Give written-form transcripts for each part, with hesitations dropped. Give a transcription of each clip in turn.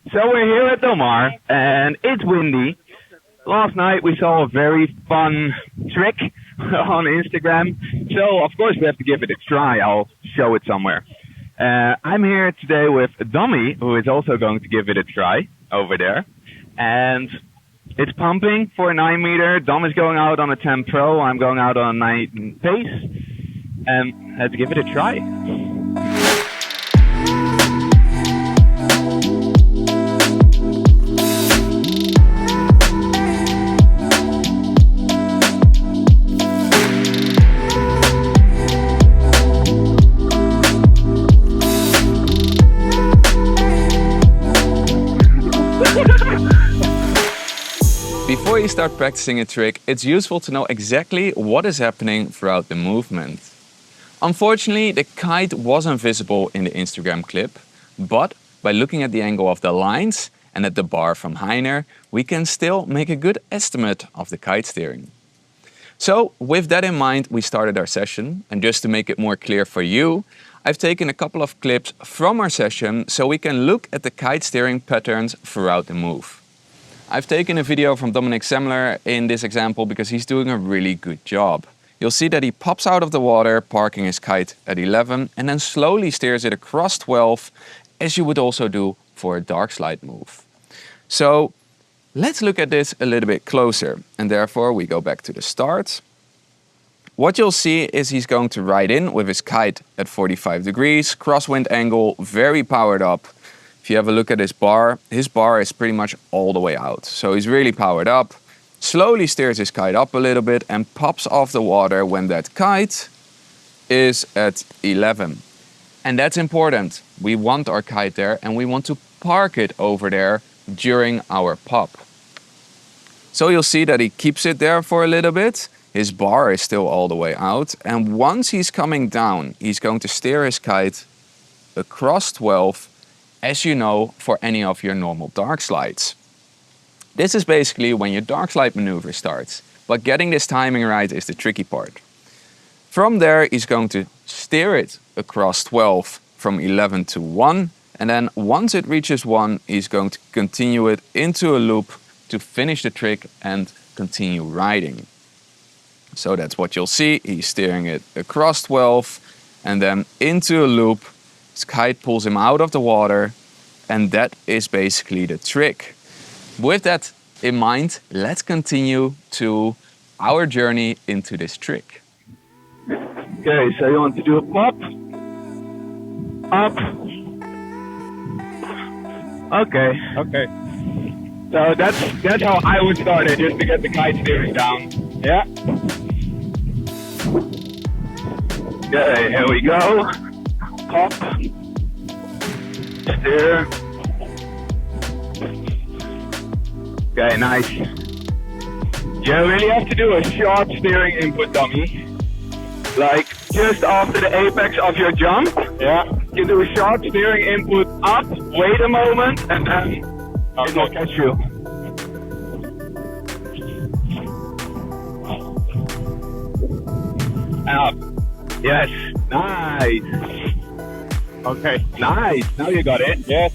So we're here at DoMar, and it's windy. Last night we saw a very fun trick on Instagram, so of course we have to give it a try. I'll show it somewhere. I'm here today with Dummy, who is also going to give it a try over there. And it's pumping for a 9 meter. Dom is going out on a 10 Pro. I'm going out on a 9 pace. And let's give it a try. Before you start practicing a trick, it's useful to know exactly what is happening throughout the movement. Unfortunately, the kite wasn't visible in the Instagram clip, but by looking at the angle of the lines and at the bar from Heiner, we can still make a good estimate of the kite steering. So with that in mind, we started our session, and just to make it more clear for you, I've taken a couple of clips from our session so we can look at the kite steering patterns throughout the move. I've taken a video from Dominic Semler in this example because he's doing a really good job. You'll see that he pops out of the water, parking his kite at 11, and then slowly steers it across 12, as you would also do for a dark slide move. So let's look at this a little bit closer, and therefore we go back to the start. What you'll see is he's going to ride in with his kite at 45 degrees, crosswind angle, very powered up. If you have a look at his bar is pretty much all the way out. So he's really powered up, slowly steers his kite up a little bit and pops off the water when that kite is at 11. And that's important. We want our kite there and we want to park it over there during our pop. So you'll see that he keeps it there for a little bit. His bar is still all the way out. And once he's coming down, he's going to steer his kite across 12, as you know, for any of your normal dark slides. This is basically when your dark slide maneuver starts, but getting this timing right is the tricky part. From there, he's going to steer it across 12 from 11 to 1, and then once it reaches 1, he's going to continue it into a loop to finish the trick and continue riding. So that's what you'll see. He's steering it across 12 and then into a loop. His kite pulls him out of the water, and that is basically the trick. With that in mind, let's continue to our journey into this trick. Okay, so you want to do a pop, up. Okay. So that's how I would start it, just to get the kite steering down. Yeah. Okay, here we go. Pop, steer. Okay, nice. You really have to do a sharp steering input, Dummy. Like just after the apex of your jump, yeah, you do a sharp steering input up, wait a moment, and then it will catch you. Up. Yes, nice. Okay, nice. Now you got it. Yes.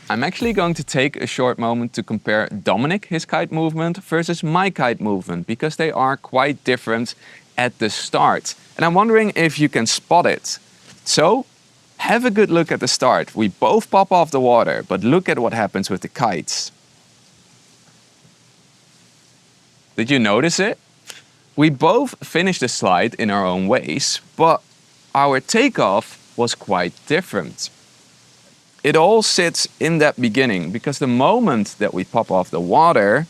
I'm actually going to take a short moment to compare Dominic, his kite movement, versus my kite movement, because they are quite different at the start. And I'm wondering if you can spot it. So, have a good look at the start. We both pop off the water, but look at what happens with the kites. Did you notice it? We both finished the slide in our own ways, but our takeoff was quite different. It all sits in that beginning, because the moment that we pop off the water,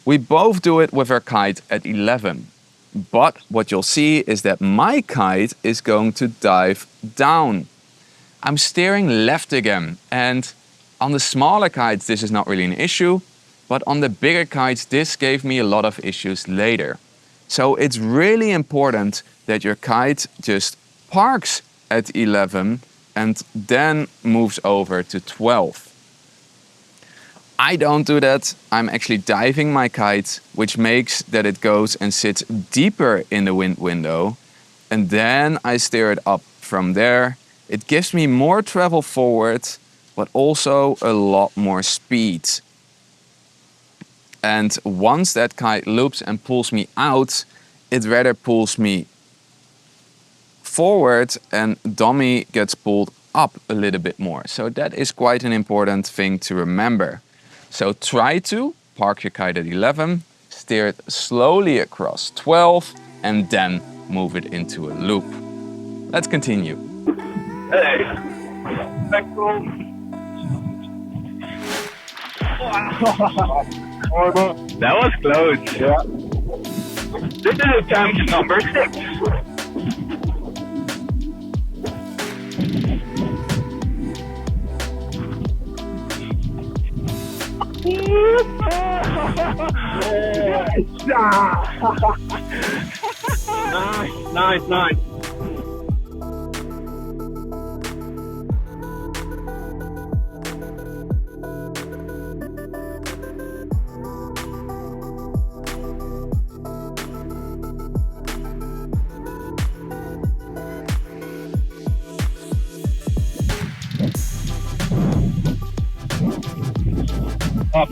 we both do it with our kite at 11. But what you'll see is that my kite is going to dive down. I'm steering left again, and on the smaller kites this is not really an issue, but on the bigger kites this gave me a lot of issues later. So it's really important that your kite just parks at 11 and then moves over to 12. I don't do that. I'm actually diving my kite, which makes that it goes and sits deeper in the wind window. And then I steer it up from there. It gives me more travel forward, but also a lot more speed. And once that kite loops and pulls me out, it rather pulls me forward and dummy gets pulled up a little bit more. So that is quite an important thing to remember. So try to park your kite at 11, steer it slowly across 12, and then move it into a loop. Let's continue. Hey, Backroll. That was close. Yeah. This is attempt number 6. Nice. Up.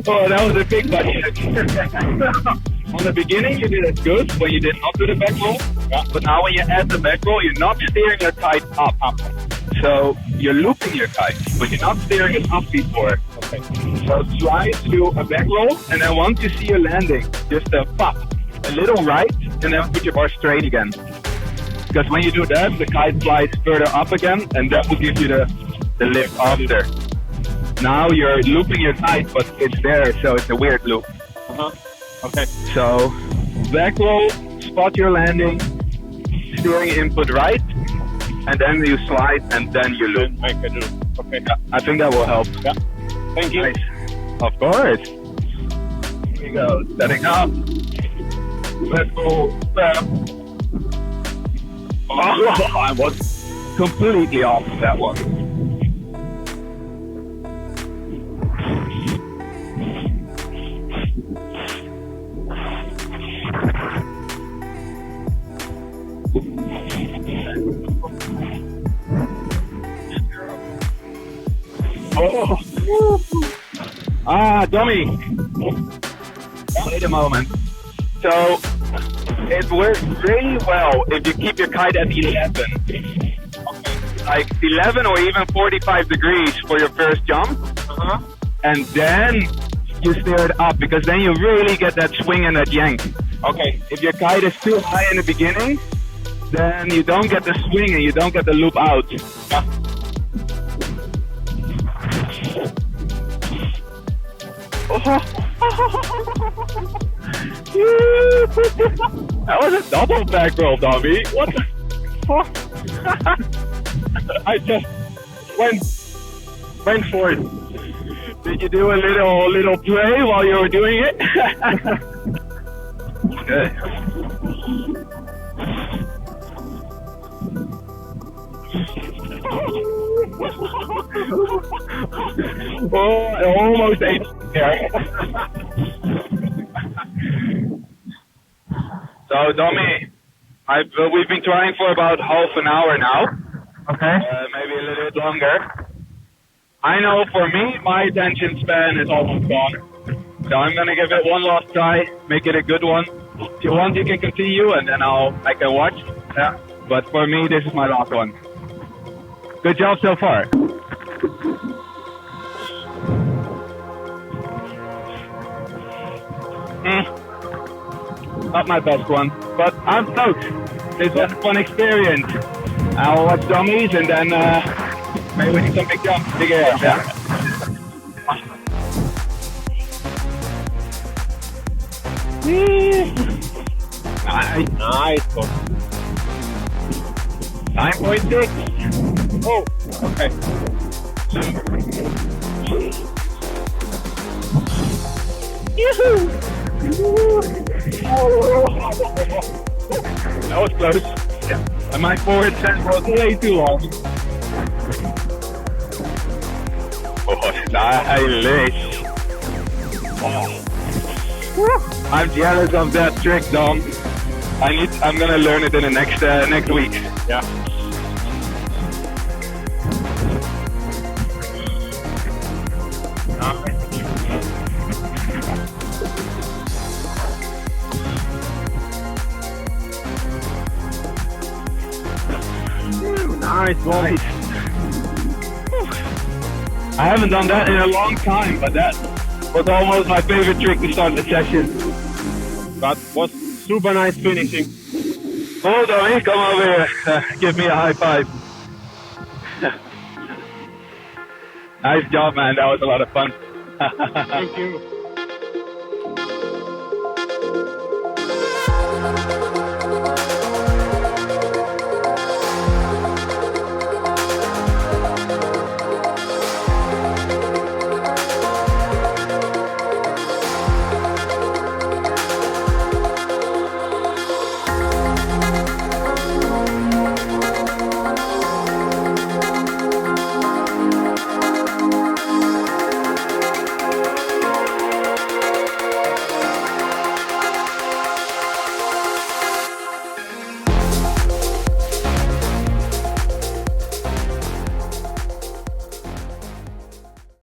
Oh, that was a big butt check. On the beginning, you did it good when you did not do the back roll. Yeah. But now when you add the back roll, you're not steering your kite up. So you're looping your kite, but you're not steering it up before. Okay. So try to do a back roll, and then once you see your landing, just pop a little right, and then put your bar straight again. Because when you do that, the kite flies further up again, and that will give you the lift after. Now you're looping your kite, but it's there, so it's a weird loop. Okay. So back roll, spot your landing, steering input right, and then you slide, and then you loop. Make a loop. Okay. Yeah, I think that will help. Yeah. Thank you. Nice. Of course. Here we go. Setting up. Let's go. Oh, I was completely off that one. Oh. Dummy. Wait a moment. So it works really well if you keep your kite at 11. Okay. Like 11 or even 45 degrees for your first jump. And then you steer it up, because then you really get that swing and that yank. Okay. If your kite is too high in the beginning, then you don't get the swing and you don't get the loop out. Yeah. That was a double back roll, Dobby. What the fuck? I just went for it. Did you do a little play while you were doing it? Good. Oh, I almost ate there. So, Dommy, we've been trying for about half an hour now. Okay. Maybe a little bit longer. I know for me, my attention span is almost gone. So I'm gonna give it one last try, make it a good one. If you want, you can continue, and then I can watch. Yeah. But for me, this is my last one. Good job so far. Not my best one, but I'm stoked. This was a fun experience. I'll watch dummies, and then maybe we do some big jumps, big air. Yeah. Nice. 9.6. Oh, okay. Yoo-hoo! That was close. Yeah. And my forward set was way too long. Oh, stylish. Oh. I'm jealous of that trick, Dom. I'm gonna learn it in the next week. Yeah. Nice. I haven't done that in a long time, but that was almost my favorite trick to start the session. That was super nice finishing. Oh, Tommy, come over here. Give me a high five. Nice job, man. That was a lot of fun. Thank you.